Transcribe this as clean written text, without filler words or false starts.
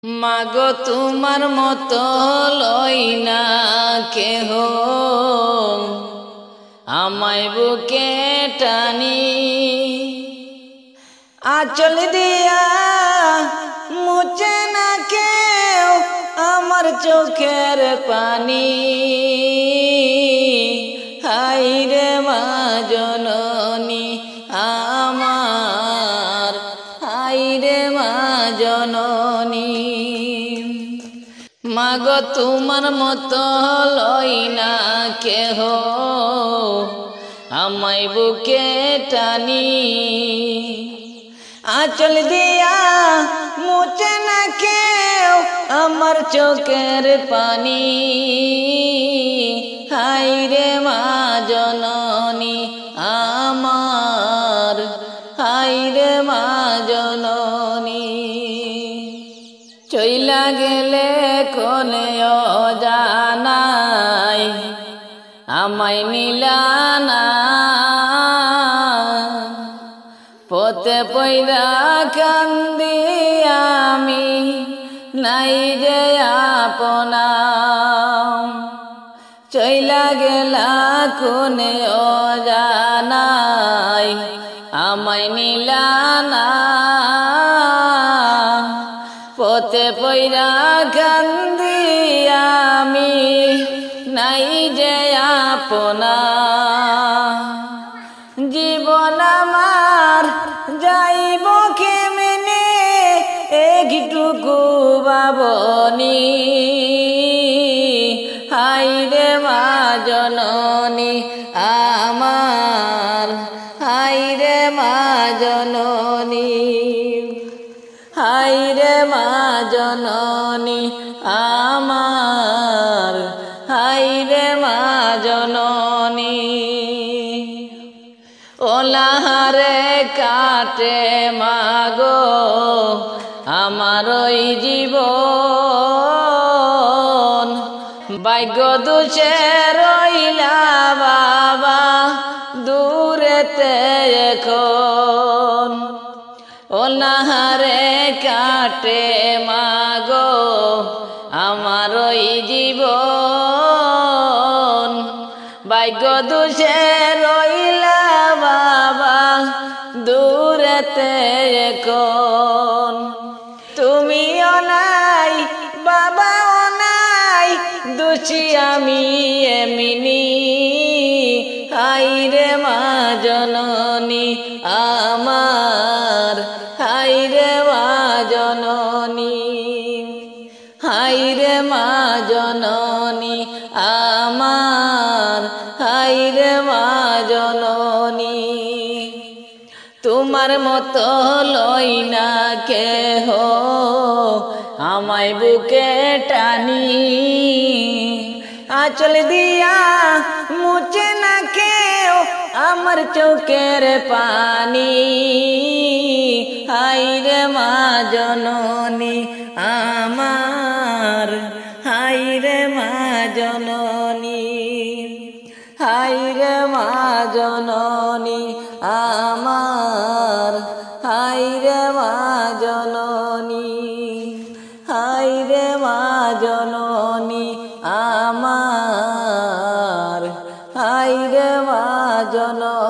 মাগো তোমার মতো লই না কেহ, আমায় বুকে টানি। আঁচল দিয়া মুছে না কেউ আমার চোখের পানি। হায় রে মা জননী আমার, হায় রে মা জননী। মাগো তোমার মতো লই না কেহ, আমায় বুকে টানি। আঁচল দিয়া মুছে না কেউ আমার চোখের পানি। হায় রে মা জননী আমার, হায় রে মা জননী। চইলা গেলে কোনে অজানাই আমায় নিলানা। পথে পয়রা কান্দি আমি, নাই যে আপনা। চইলা গেলা কোনে অজানাই আমায় নিলানা। পথে পয়রা কান্দি আমি, নাই যে আপনা। জীবন আমার যাইব কেমনে একটুকু ভাবনি। হায় রে মা জননী আমার, হায় রে মা জননী, হায় রে মা জননী আমার, হায় রে মা জননী। ওলাহারে কাটে মাগো আমার ওই জীবন। ভাগ্য দুষে রইলা বাবা দূরেতে এখন। ওলাহারে কাটে মাগো আমার ওই জীবন। ভাগ্য দুষে রইলা বাবা দূরেতে এখন। তুমিও নাই বাবাও নাই, দোষী আমি এমনি। হায় রে মা জননী আমার, হায় রে মা জননী, হায় রে মা জননী আমার, হায় রে মা জননী। তোমার মতো লই না কেহ আমায় বুকে টানি। আঁচল দিয়া মুছে না কেউ আমার চোখের পানি। হায় রে মা জননী আমার, হায় রে মা জননী, হায় রে মা জননী আমার, হায় রে মা জননী, হায় রে মা জননী আমার, হায় রে মা জননী।